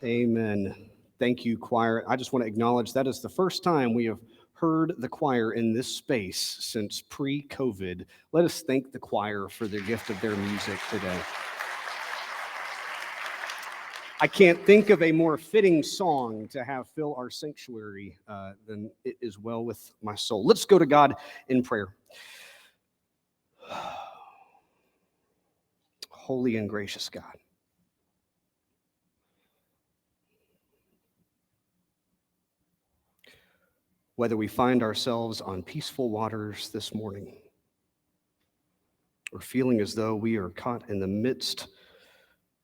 Amen. Thank you, choir. I just want to acknowledge that is the first time we have heard the choir in this space since pre-COVID. Let us thank the choir for the gift of their music today. I can't think of a more fitting song to have fill our sanctuary than "It Is Well With My Soul." Let's go to God in prayer. Holy and gracious God, whether we find ourselves on peaceful waters this morning or feeling as though we are caught in the midst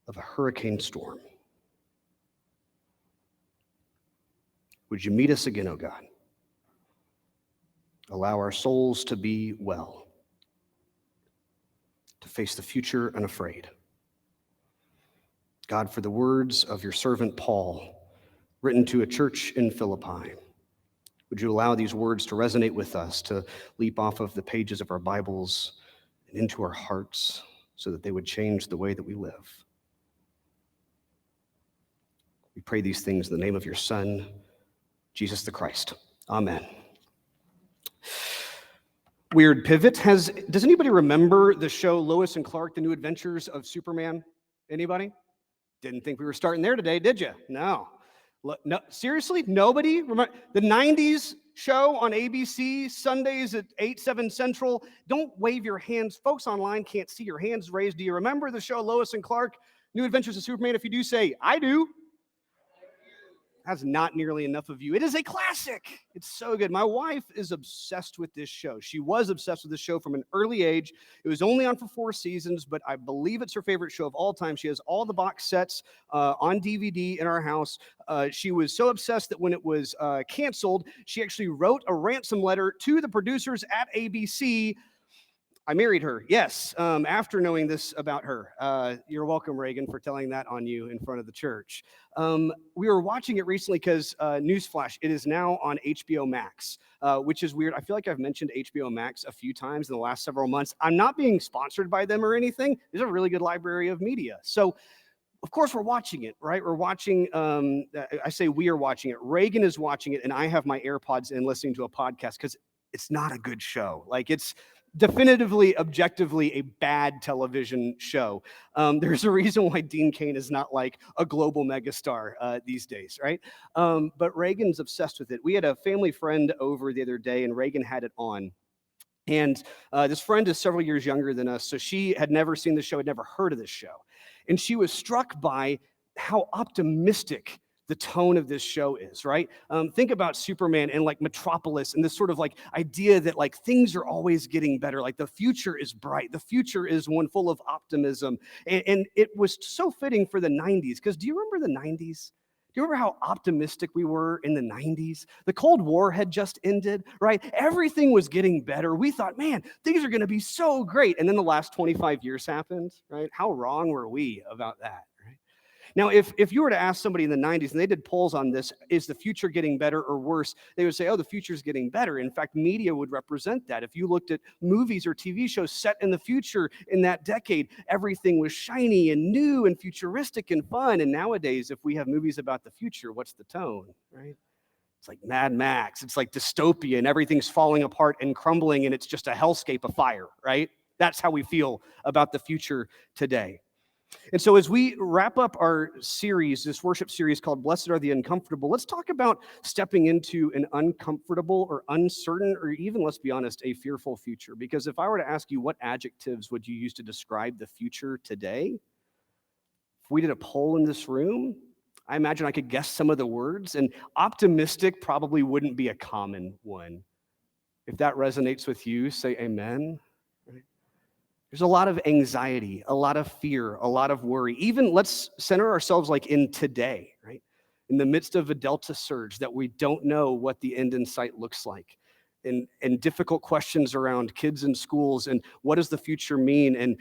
of a hurricane storm, would you meet us again, O God? Allow our souls to be well, to face the future unafraid. God, for the words of your servant Paul, written to a church in Philippi, would you allow these words to resonate with us, to leap off of the pages of our Bibles and into our hearts so that they would change the way that we live? We pray these things in the name of your Son, Jesus the Christ. Amen. Weird pivot. Does anybody remember the show Lois and Clark, The New Adventures of Superman? Anybody? Didn't think we were starting there today, did you? No, seriously, nobody remember the 90s show on ABC, Sundays at 8/7 Central? Don't wave your hands. Folks online can't see your hands raised. Do you remember the show Lois and Clark, New Adventures of Superman? If you do, say, I do. That's not nearly enough of you. It is a classic. It's so good. My wife is obsessed with this show. She was obsessed with this show from an early age. It was only on for 4 seasons, but I believe it's her favorite show of all time. She has all the box sets on DVD in our house. She was so obsessed that when it was canceled, she actually wrote a ransom letter to the producers at ABC. I married her, yes, after knowing this about her. You're welcome, Reagan, for telling that on you in front of the church. We were watching it recently because, newsflash, it is now on HBO Max, which is weird. I feel like I've mentioned HBO Max a few times in the last several months. I'm not being sponsored by them or anything. There's a really good library of media. So, of course, we're watching it, right? We're watching, I say we are watching it. Reagan is watching it, and I have my AirPods in listening to a podcast because it's not a good show. Like, it's definitively, objectively a bad television show. There's a reason why Dean Cain is not like a global megastar these days, right? But Reagan's obsessed with it. We had a family friend over the other day, and Reagan had it on. And this friend is several years younger than us, so she had never seen the show, had never heard of this show. And she was struck by how optimistic the tone of this show is, right? Think about Superman and like Metropolis and this sort of like idea that like things are always getting better. Like the future is bright. The future is one full of optimism. And it was so fitting for the 90s. Because do you remember the 90s? Do you remember how optimistic we were in the 90s? The Cold War had just ended, right? Everything was getting better. We thought, man, things are going to be so great. And then the last 25 years happened, right? How wrong were we about that? Now, if you were to ask somebody in the 90s, and they did polls on this, is the future getting better or worse? They would say, oh, the future's getting better. In fact, media would represent that. If you looked at movies or TV shows set in the future in that decade, everything was shiny and new and futuristic and fun. And nowadays, if we have movies about the future, what's the tone, right? It's like Mad Max. It's like dystopia, and everything's falling apart and crumbling, and it's just a hellscape of fire, right? That's how we feel about the future today. And so as we wrap up our series, this worship series called Blessed Are the Uncomfortable, let's talk about stepping into an uncomfortable or uncertain, or even, let's be honest, a fearful future. Because if I were to ask you, what adjectives would you use to describe the future today? If we did a poll in this room, I imagine I could guess some of the words, and optimistic probably wouldn't be a common one. If that resonates with you, say amen. There's a lot of anxiety, a lot of fear, a lot of worry. Even let's center ourselves like in today, right? In the midst of a Delta surge that we don't know what the end in sight looks like. And difficult questions around kids in schools and what does the future mean? And,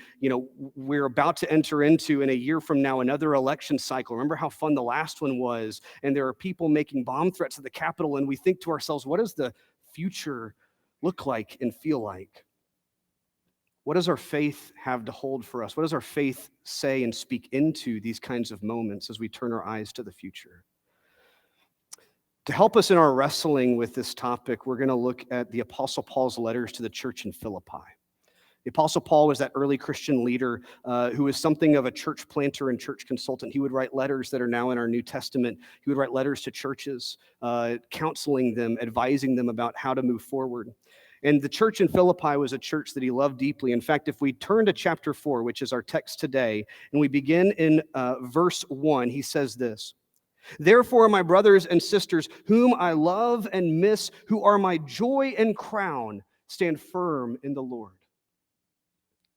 we're about to enter into, in a year from now, another election cycle. Remember how fun the last one was? And there are people making bomb threats at the Capitol, and we think to ourselves, what does the future look like and feel like? What does our faith have to hold for us? What does our faith say and speak into these kinds of moments as we turn our eyes to the future? To help us in our wrestling with this topic, we're going to look at the Apostle Paul's letters to the church in Philippi. The Apostle Paul was that early Christian leader who was something of a church planter and church consultant. He would write letters that are now in our New Testament. He would write letters to churches, counseling them, advising them about how to move forward. And the church in Philippi was a church that he loved deeply. In fact, if we turn to chapter 4, which is our text today, and we begin in verse 1, he says this: "Therefore, my brothers and sisters, whom I love and miss, who are my joy and crown, stand firm in the Lord."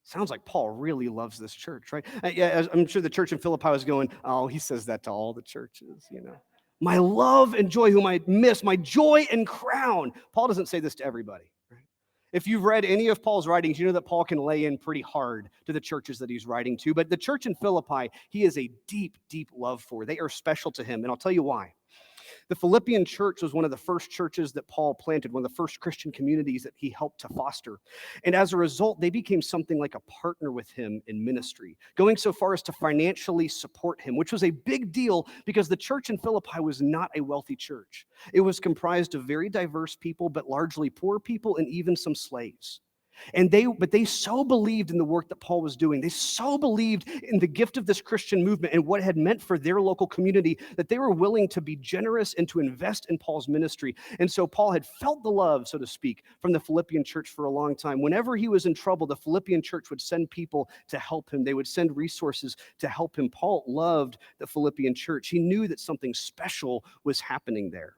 Sounds like Paul really loves this church, right? Yeah, I'm sure the church in Philippi was going, oh, he says that to all the churches, you know. My love and joy, whom I miss, my joy and crown. Paul doesn't say this to everybody, right? If you've read any of Paul's writings, you know that Paul can lay in pretty hard to the churches that he's writing to. But the church in Philippi, he has a deep, deep love for. They are special to him, and I'll tell you why. The Philippian church was one of the first churches that Paul planted, one of the first Christian communities that he helped to foster. And as a result, they became something like a partner with him in ministry, going so far as to financially support him, which was a big deal because the church in Philippi was not a wealthy church. It was comprised of very diverse people, but largely poor people and even some slaves. But they so believed in the work that Paul was doing. They so believed in the gift of this Christian movement and what it had meant for their local community that they were willing to be generous and to invest in Paul's ministry. And so Paul had felt the love, so to speak, from the Philippian church for a long time. Whenever he was in trouble, the Philippian church would send people to help him. They would send resources to help him. Paul loved the Philippian church. He knew that something special was happening there.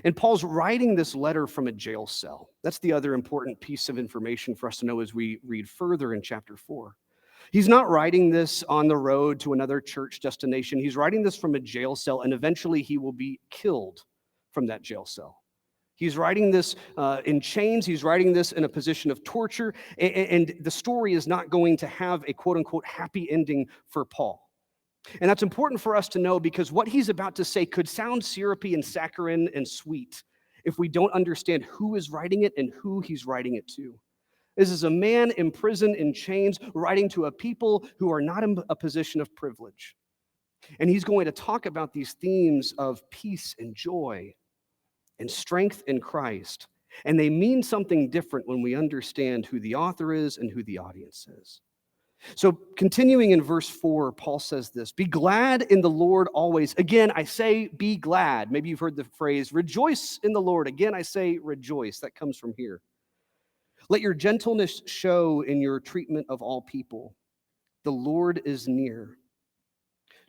And Paul's writing this letter from a jail cell. That's the other important piece of information for us to know as we read further in chapter 4. He's not writing this on the road to another church destination. He's writing this from a jail cell, and eventually he will be killed from that jail cell. He's writing this in chains. He's writing this in a position of torture, and the story is not going to have a quote-unquote happy ending for Paul. And that's important for us to know because what he's about to say could sound syrupy and saccharine and sweet if we don't understand who is writing it and who he's writing it to. This is a man imprisoned in chains writing to a people who are not in a position of privilege. And he's going to talk about these themes of peace and joy and strength in Christ. And they mean something different when we understand who the author is and who the audience is. So continuing in verse 4, Paul says this: "Be glad in the Lord always." Again, I say be glad. Maybe you've heard the phrase, "Rejoice in the Lord." Again, I say rejoice. That comes from here. "Let your gentleness show in your treatment of all people. The Lord is near.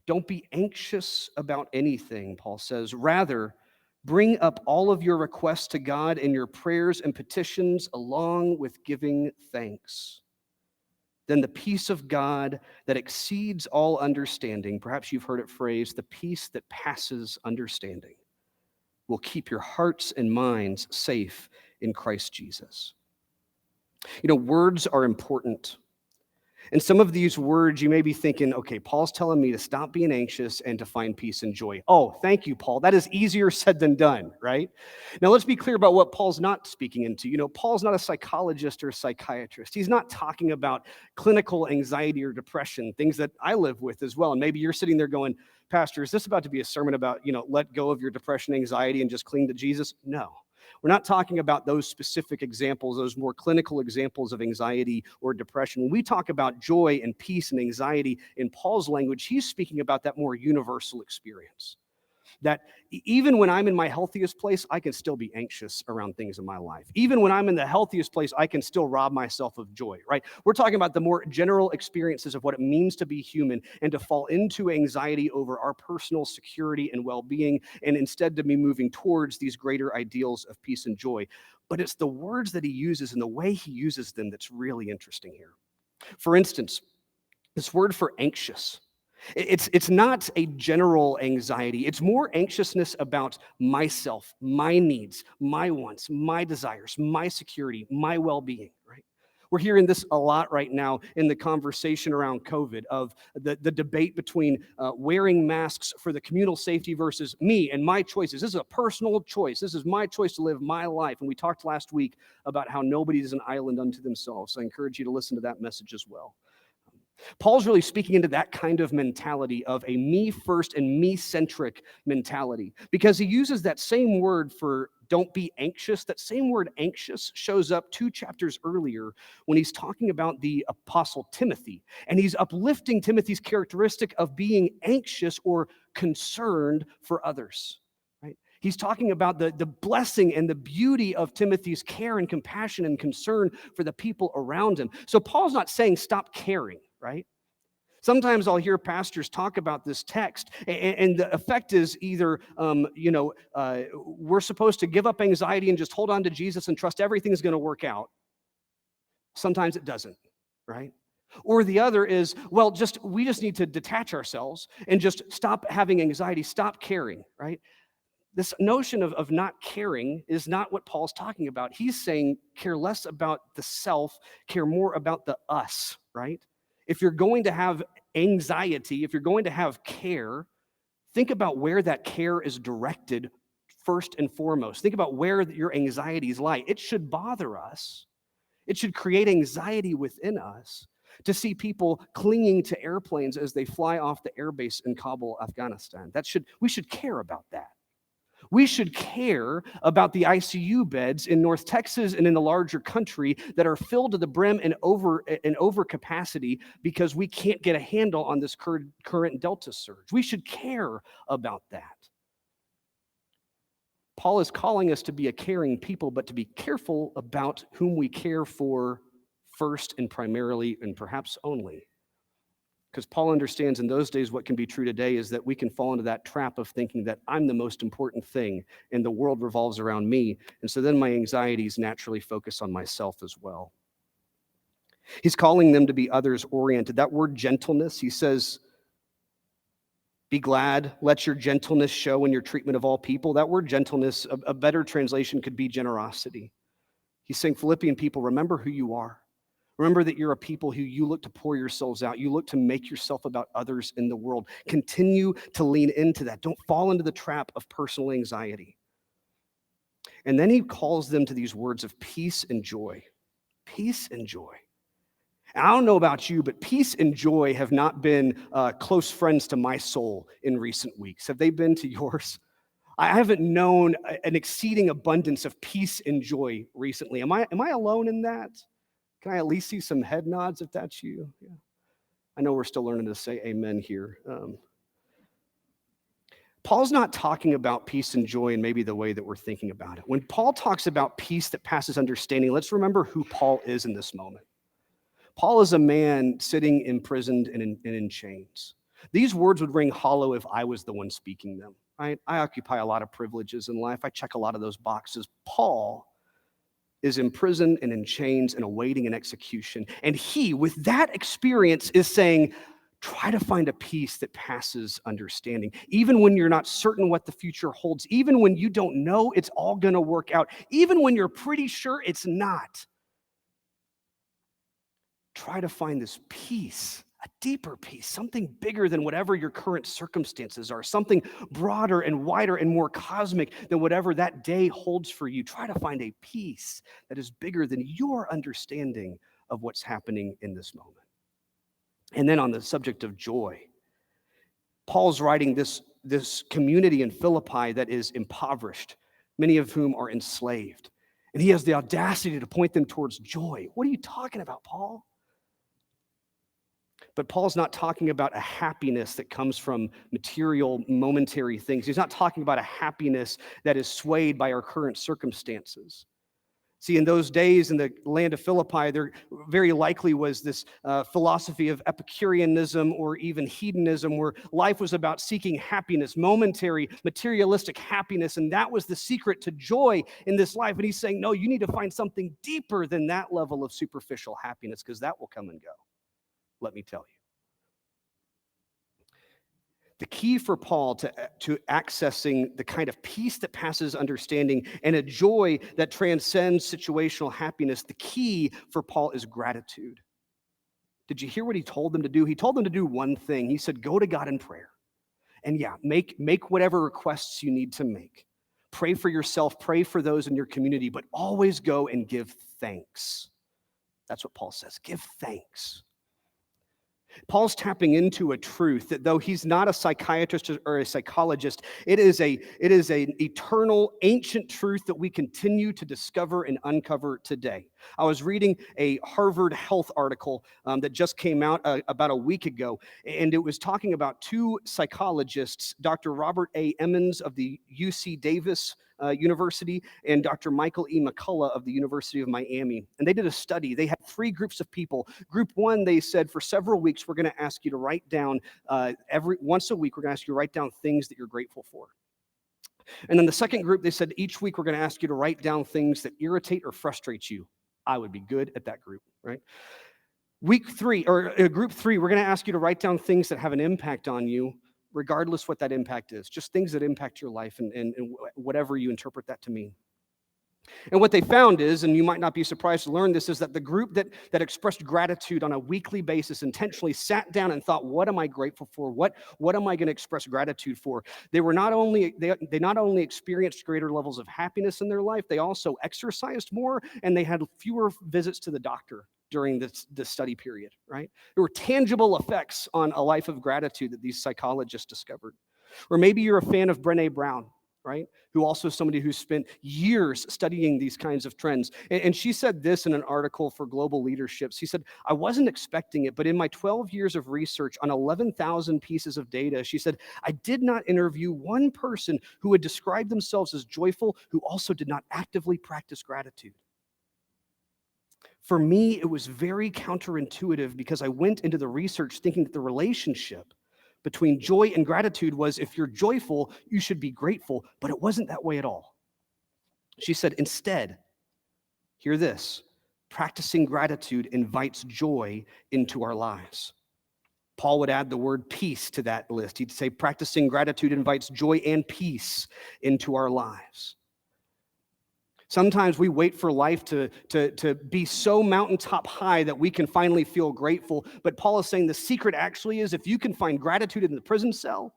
Don't be anxious about anything," Paul says. "Rather, bring up all of your requests to God in your prayers and petitions along with giving thanks. Then the peace of God that exceeds all understanding," perhaps you've heard it phrased, "the peace that passes understanding, will keep your hearts and minds safe in Christ Jesus." You know, words are important. And some of these words, you may be thinking, okay, Paul's telling me to stop being anxious and to find peace and joy. Oh, thank you, Paul. That is easier said than done, right? Now, let's be clear about what Paul's not speaking into. You know, Paul's not a psychologist or a psychiatrist. He's not talking about clinical anxiety or depression, things that I live with as well. And maybe you're sitting there going, "Pastor, is this about to be a sermon about, let go of your depression, anxiety, and just cling to Jesus?" No. We're not talking about those specific examples, those more clinical examples of anxiety or depression. When we talk about joy and peace and anxiety in Paul's language, he's speaking about that more universal experience. That even when I'm in my healthiest place, I can still be anxious around things in my life. Even when I'm in the healthiest place, I can still rob myself of joy, right? We're talking about the more general experiences of what it means to be human and to fall into anxiety over our personal security and well-being, and instead to be moving towards these greater ideals of peace and joy. But it's the words that he uses and the way he uses them that's really interesting here. For instance, this word for anxious, it's not a general anxiety. It's more anxiousness about myself, my needs, my wants, my desires, my security, my well-being, right? We're hearing this a lot right now in the conversation around COVID of the debate between wearing masks for the communal safety versus me and my choices. This is a personal choice. This is my choice to live my life. And we talked last week about how nobody is an island unto themselves. So I encourage you to listen to that message as well. Paul's really speaking into that kind of mentality of a me first and me-centric mentality, because he uses that same word for don't be anxious. That same word anxious shows up 2 chapters earlier when he's talking about the apostle Timothy, and he's uplifting Timothy's characteristic of being anxious or concerned for others. Right? He's talking about the blessing and the beauty of Timothy's care and compassion and concern for the people around him. So Paul's not saying stop caring, right? Sometimes I'll hear pastors talk about this text, and the effect is either, we're supposed to give up anxiety and just hold on to Jesus and trust everything's going to work out. Sometimes it doesn't, right? Or the other is, well, we just need to detach ourselves and just stop having anxiety, stop caring, right? This notion of not caring is not what Paul's talking about. He's saying care less about the self, care more about the us, right? If you're going to have anxiety, if you're going to have care, think about where that care is directed first and foremost. Think about where your anxieties lie. It should bother us. It should create anxiety within us to see people clinging to airplanes as they fly off the airbase in Kabul, Afghanistan. We should care about that. We should care about the ICU beds in North Texas and in the larger country that are filled to the brim and over capacity because we can't get a handle on this current Delta surge. We should care about that. Paul is calling us to be a caring people, but to be careful about whom we care for first and primarily and perhaps only. Because Paul understands in those days what can be true today is that we can fall into that trap of thinking that I'm the most important thing and the world revolves around me. And so then my anxieties naturally focus on myself as well. He's calling them to be others-oriented. That word gentleness, he says, be glad, let your gentleness show in your treatment of all people. That word gentleness, a better translation could be generosity. He's saying, Philippian people, remember who you are. Remember that you're a people who you look to pour yourselves out. You look to make yourself about others in the world. Continue to lean into that. Don't fall into the trap of personal anxiety. And then he calls them to these words of peace and joy. Peace and joy. And I don't know about you, but peace and joy have not been close friends to my soul in recent weeks. Have they been to yours? I haven't known an exceeding abundance of peace and joy recently. Am I alone in that? Can I at least see some head nods if that's you? Yeah. I know we're still learning to say amen here. Paul's not talking about peace and joy in maybe the way that we're thinking about it. When Paul talks about peace that passes understanding, let's remember who Paul is in this moment. Paul is a man sitting imprisoned and in chains. These words would ring hollow if I was the one speaking them. I occupy a lot of privileges in life. I check a lot of those boxes. Paul is in prison and in chains and awaiting an execution. And he, with that experience, is saying, try to find a peace that passes understanding. Even when you're not certain what the future holds, even when you don't know it's all going to work out, even when you're pretty sure it's not, try to find this peace, a deeper peace, something bigger than whatever your current circumstances are, something broader and wider and more cosmic than whatever that day holds for you. Try to find a peace that is bigger than your understanding of what's happening in this moment. And then on the subject of joy, Paul's writing this community in Philippi that is impoverished, many of whom are enslaved. And he has the audacity to point them towards joy. What are you talking about, Paul? But Paul's not talking about a happiness that comes from material, momentary things. He's not talking about a happiness that is swayed by our current circumstances. See, in those days in the land of Philippi, there very likely was this philosophy of Epicureanism or even hedonism, where life was about seeking happiness, momentary, materialistic happiness, and that was the secret to joy in this life. And he's saying, no, you need to find something deeper than that level of superficial happiness, because that will come and go. Let me tell you. The key for Paul to accessing the kind of peace that passes understanding and a joy that transcends situational happiness, the key for Paul is gratitude. Did you hear what he told them to do? He told them to do one thing. He said, go to God in prayer. And yeah, make whatever requests you need to make. Pray for yourself, pray for those in your community, but always go and give thanks. That's what Paul says. Give thanks. Paul's tapping into a truth that though he's not a psychiatrist or a psychologist, it is an eternal, ancient truth that we continue to discover and uncover today. I was reading a Harvard Health article that just came out about a week ago, and it was talking about two psychologists, Dr. Robert A. Emmons of the UC Davis University and Dr. Michael E. McCullough of the University of Miami. And they did a study. They had three groups of people. Group one, they said, for several weeks, we're going to ask you to write down, once a week, we're going to ask you to write down things that you're grateful for. And then the second group, they said, each week, we're going to ask you to write down things that irritate or frustrate you. I would be good at that group, right? Week three, or group three, we're going to ask you to write down things that have an impact on you, regardless what that impact is, just things that impact your life and whatever you interpret that to mean. And what they found is, and you might not be surprised to learn this, is that the group that expressed gratitude on a weekly basis intentionally sat down and thought, what am I grateful for? What am I going to express gratitude for? They not only experienced greater levels of happiness in their life, they also exercised more, and they had fewer visits to the doctor during this study period, right? There were tangible effects on a life of gratitude that these psychologists discovered. Or maybe you're a fan of Brené Brown, right? Who also somebody who spent years studying these kinds of trends. And she said this in an article for Global Leadership. She said, I wasn't expecting it, but in my 12 years of research on 11,000 pieces of data, she said, I did not interview one person who would describe themselves as joyful who also did not actively practice gratitude. For me, it was very counterintuitive because I went into the research thinking that the relationship between joy and gratitude was if you're joyful, you should be grateful, but it wasn't that way at all. She said, instead, hear this, practicing gratitude invites joy into our lives. Paul would add the word peace to that list. He'd say practicing gratitude invites joy and peace into our lives. Sometimes we wait for life to be so mountaintop high that we can finally feel grateful. But Paul is saying the secret actually is if you can find gratitude in the prison cell,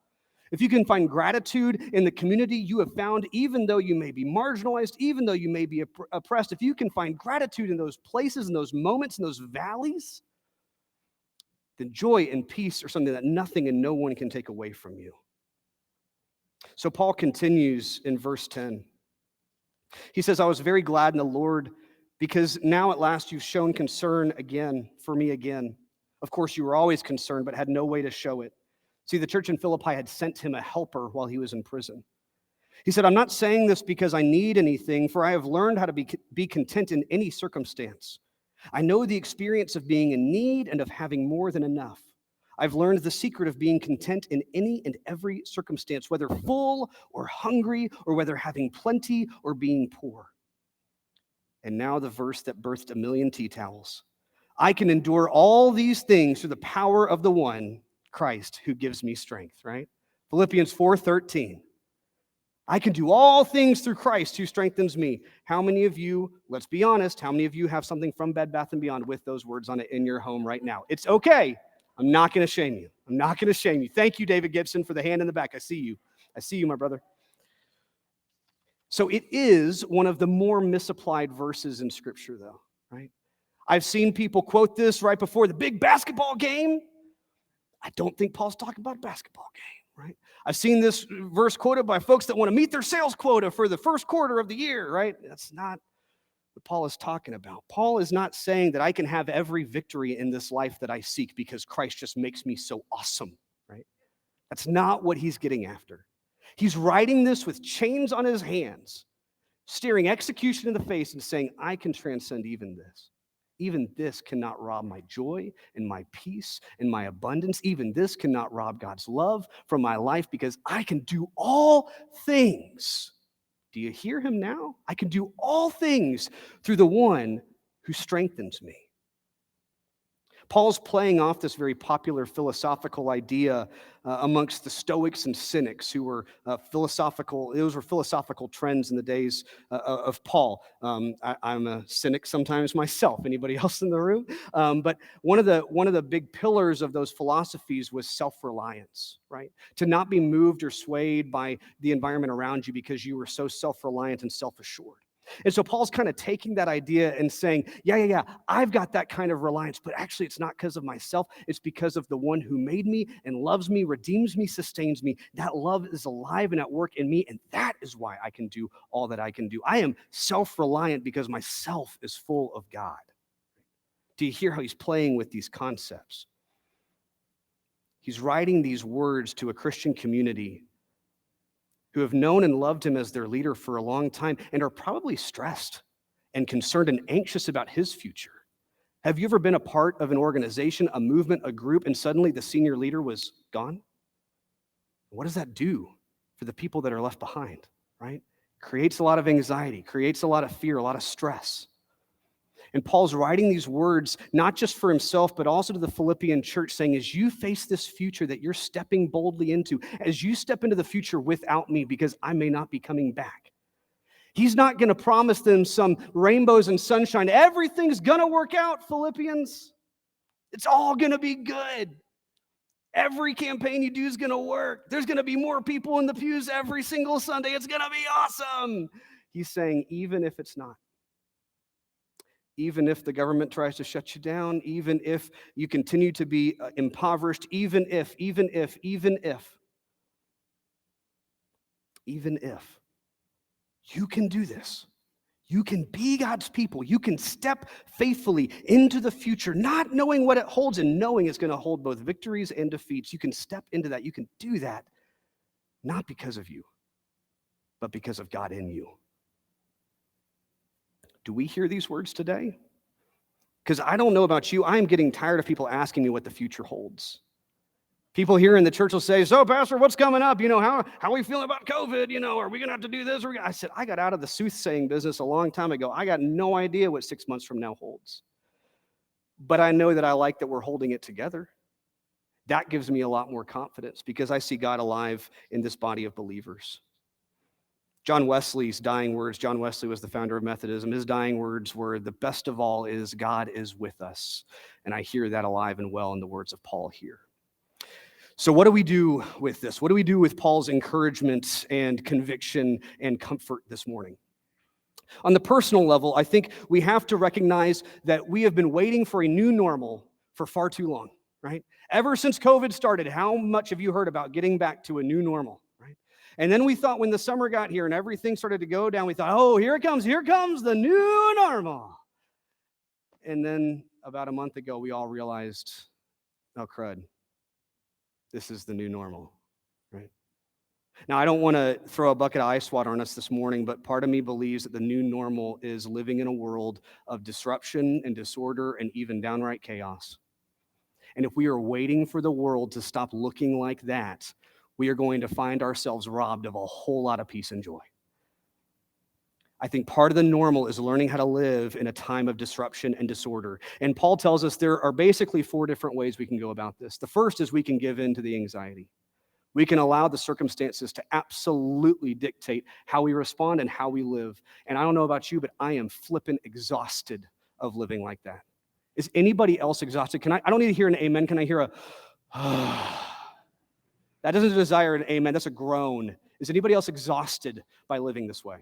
if you can find gratitude in the community you have found, even though you may be marginalized, even though you may be oppressed, if you can find gratitude in those places, in those moments, in those valleys, then joy and peace are something that nothing and no one can take away from you. So Paul continues in verse 10. He says, I was very glad in the Lord because now at last you've shown concern again for me again. Of course, you were always concerned, but had no way to show it. See, the church in Philippi had sent him a helper while he was in prison. He said, I'm not saying this because I need anything, for I have learned how to be content in any circumstance. I know the experience of being in need and of having more than enough. I've learned the secret of being content in any and every circumstance, whether full or hungry, or whether having plenty or being poor. And now the verse that birthed a million tea towels. I can endure all these things through the power of the one, Christ, who gives me strength, right? Philippians 4:13. I can do all things through Christ who strengthens me. How many of you, let's be honest, how many of you have something from Bed Bath & Beyond with those words on it in your home right now? It's okay. I'm not going to shame you. I'm not going to shame you. Thank you, David Gibson, for the hand in the back. I see you. I see you, my brother. So it is one of the more misapplied verses in Scripture, though, right? I've seen people quote this right before the big basketball game. I don't think Paul's talking about a basketball game, right? I've seen this verse quoted by folks that want to meet their sales quota for the first quarter of the year, right? That's not what Paul is talking about. Paul is not saying that I can have every victory in this life that I seek because Christ just makes me so awesome, right? That's not what he's getting after. He's writing this with chains on his hands, staring execution in the face and saying, I can transcend even this. Even this cannot rob my joy and my peace and my abundance. Even this cannot rob God's love from my life because I can do all things. Do you hear him now? I can do all things through the one who strengthens me. Paul's playing off this very popular philosophical idea amongst the Stoics and Cynics, who were those were philosophical trends in the days of Paul. I'm a cynic sometimes myself. Anybody else in the room? But one of the big pillars of those philosophies was self-reliance, right? To not be moved or swayed by the environment around you because you were so self-reliant and self-assured. And so Paul's kind of taking that idea and saying, yeah, I've got that kind of reliance, but actually it's not because of myself. It's because of the one who made me and loves me, redeems me, sustains me. That love is alive and at work in me, and that is why I can do all that I can do. I am self-reliant because myself is full of God. Do you hear how he's playing with these concepts? He's writing these words to a Christian community who have known and loved him as their leader for a long time and are probably stressed and concerned and anxious about his future. Have you ever been a part of an organization, a movement, a group, and suddenly the senior leader was gone? What does that do for the people that are left behind, right? Creates a lot of anxiety, creates a lot of fear, a lot of stress. And Paul's writing these words, not just for himself, but also to the Philippian church, saying, as you face this future that you're stepping boldly into, as you step into the future without me, because I may not be coming back. He's not going to promise them some rainbows and sunshine. Everything's going to work out, Philippians. It's all going to be good. Every campaign you do is going to work. There's going to be more people in the pews every single Sunday. It's going to be awesome. He's saying, even if it's not. Even if the government tries to shut you down, even if you continue to be impoverished, even if, you can do this. You can be God's people. You can step faithfully into the future, not knowing what it holds and knowing it's going to hold both victories and defeats. You can step into that. You can do that, not because of you, but because of God in you. Do we hear these words today? Because I don't know about you, I'm getting tired of people asking me what the future holds. People here in the church will say, so Pastor, what's coming up? How are we feeling about COVID? Are we going to have to do this? I said, I got out of the soothsaying business a long time ago. I got no idea what 6 months from now holds. But I know that I like that we're holding it together. That gives me a lot more confidence because I see God alive in this body of believers. John Wesley's dying words, John Wesley was the founder of Methodism. His dying words were, the best of all is God is with us. And I hear that alive and well in the words of Paul here. So what do we do with this? What do we do with Paul's encouragement and conviction and comfort this morning? On the personal level, I think we have to recognize that we have been waiting for a new normal for far too long, right? Ever since COVID started, how much have you heard about getting back to a new normal, right? And then we thought when the summer got here and everything started to go down, we thought, oh, here it comes the new normal. And then about a month ago, we all realized, oh, crud, this is the new normal, right? Now, I don't want to throw a bucket of ice water on us this morning, but part of me believes that the new normal is living in a world of disruption and disorder and even downright chaos. And if we are waiting for the world to stop looking like that, we are going to find ourselves robbed of a whole lot of peace and joy. I think part of the normal is learning how to live in a time of disruption and disorder. And Paul tells us there are basically 4 different ways we can go about this. The first is we can give in to the anxiety. We can allow the circumstances to absolutely dictate how we respond and how we live. And I don't know about you, but I am flippin' exhausted of living like that. Is anybody else exhausted? I don't need to hear an amen. Can I hear a, that doesn't desire an amen. That's a groan. Is anybody else exhausted by living this way?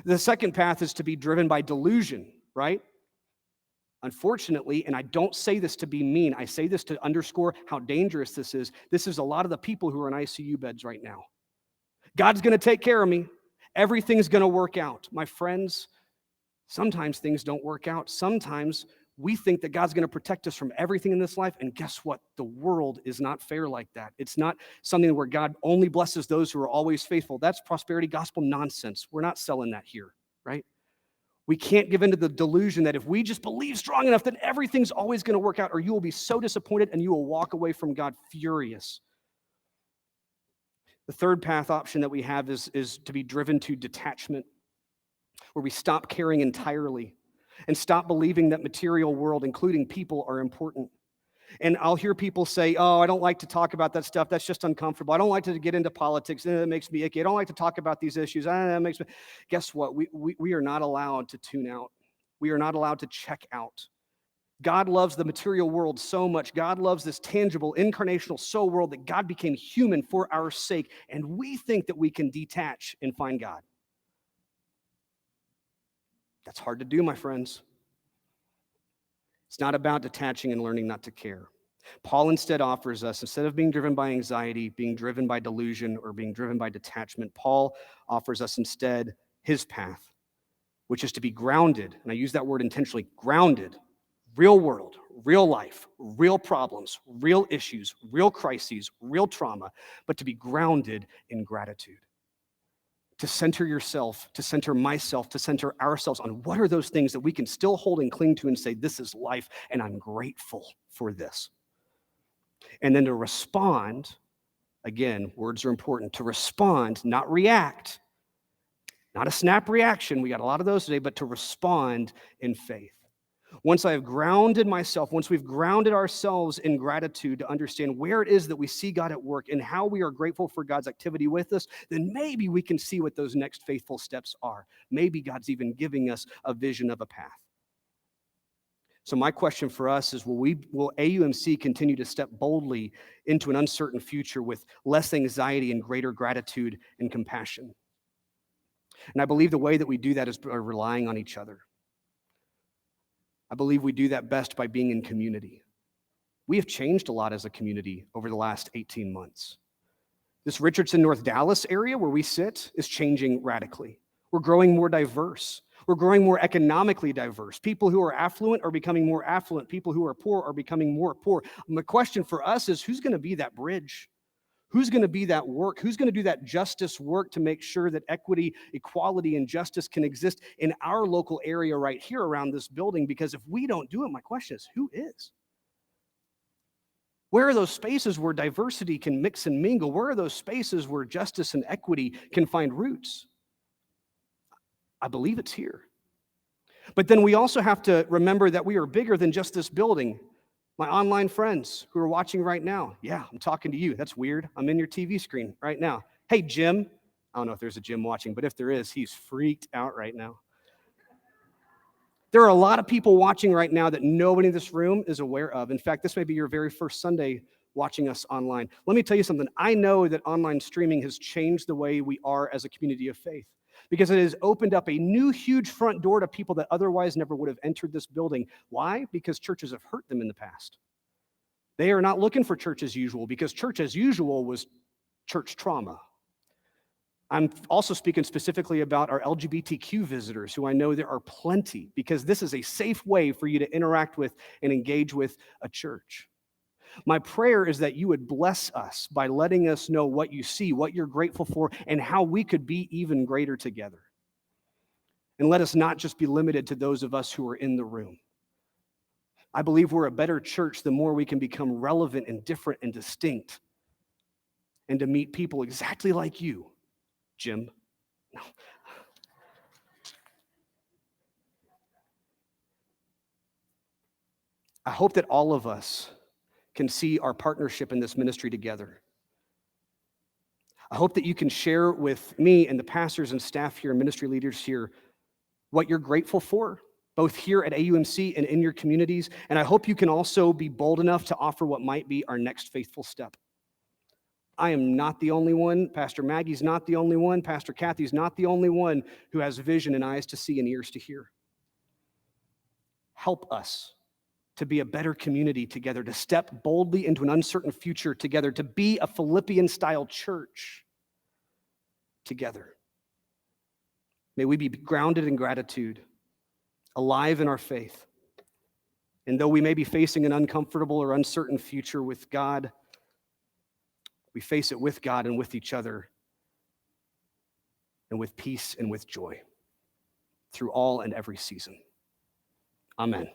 The second path is to be driven by delusion, right? Unfortunately, and I don't say this to be mean, I say this to underscore how dangerous this is. This is a lot of the people who are in ICU beds right now. God's going to take care of me. Everything's going to work out. My friends, sometimes things don't work out. Sometimes we think that God's going to protect us from everything in this life, and guess what? The world is not fair like that. It's not something where God only blesses those who are always faithful. That's prosperity gospel nonsense. We're not selling that here, right? We can't give into the delusion that if we just believe strong enough, then everything's always going to work out, or you will be so disappointed and you will walk away from God furious. The third path option that we have is to be driven to detachment, where we stop caring entirely. and stop believing that material world, including people, are important. And I'll hear people say, oh, I don't like to talk about that stuff. That's just uncomfortable. I don't like to get into politics. That makes me icky. I don't like to talk about these issues. That makes me... Guess what? We are not allowed to tune out. We are not allowed to check out. God loves the material world so much. God loves this tangible, incarnational soul world that God became human for our sake. And we think that we can detach and find God. That's hard to do, my friends. It's not about detaching and learning not to care. Paul instead offers us, instead of being driven by anxiety, being driven by delusion, or being driven by detachment, Paul offers us instead his path, which is to be grounded, and I use that word intentionally, grounded, real world, real life, real problems, real issues, real crises, real trauma, but to be grounded in gratitude. To center yourself, to center myself, to center ourselves on what are those things that we can still hold and cling to and say, this is life, and I'm grateful for this. And then to respond, again, words are important, to respond, not react, not a snap reaction, we got a lot of those today, but to respond in faith. Once I have grounded myself, once we've grounded ourselves in gratitude to understand where it is that we see God at work and how we are grateful for God's activity with us, then maybe we can see what those next faithful steps are. Maybe God's even giving us a vision of a path. So my question for us is, will AUMC continue to step boldly into an uncertain future with less anxiety and greater gratitude and compassion? And I believe the way that we do that is by relying on each other. I believe we do that best by being in community. We have changed a lot as a community over the last 18 months. This Richardson, North Dallas area where we sit is changing radically. We're growing more diverse. We're growing more economically diverse. People who are affluent are becoming more affluent. People who are poor are becoming more poor. And the question for us is, who's going to be that bridge? Who's going to be that work? Who's going to do that justice work to make sure that equity, equality, and justice can exist in our local area right here around this building? Because if we don't do it, my question is, who is? Where are those spaces where diversity can mix and mingle? Where are those spaces where justice and equity can find roots? I believe it's here. But then we also have to remember that we are bigger than just this building. My online friends who are watching right now, yeah, I'm talking to you. That's weird. I'm in your TV screen right now. Hey, Jim. I don't know if there's a Jim watching, but if there is, he's freaked out right now. There are a lot of people watching right now that nobody in this room is aware of. In fact, this may be your very first Sunday watching us online. Let me tell you something. I know that online streaming has changed the way we are as a community of faith, because it has opened up a new huge front door to people that otherwise never would have entered this building. Why? Because churches have hurt them in the past. They are not looking for church as usual, because church as usual was church trauma. I'm also speaking specifically about our LGBTQ visitors, who I know there are plenty, because this is a safe way for you to interact with and engage with a church. My prayer is that you would bless us by letting us know what you see, what you're grateful for, and how we could be even greater together. And let us not just be limited to those of us who are in the room. I believe we're a better church the more we can become relevant and different and distinct, and to meet people exactly like you, Jim. No. I hope that all of us can see our partnership in this ministry together. I hope that you can share with me and the pastors and staff here and ministry leaders here what you're grateful for, both here at AUMC and in your communities. And I hope you can also be bold enough to offer what might be our next faithful step. I am not the only one. Pastor Maggie's not the only one. Pastor Kathy's not the only one who has vision and eyes to see and ears to hear. Help us to be a better community together, to step boldly into an uncertain future together, to be a Philippian-style church together. May we be grounded in gratitude, alive in our faith. And though we may be facing an uncomfortable or uncertain future with God, we face it with God and with each other, and with peace and with joy through all and every season. Amen.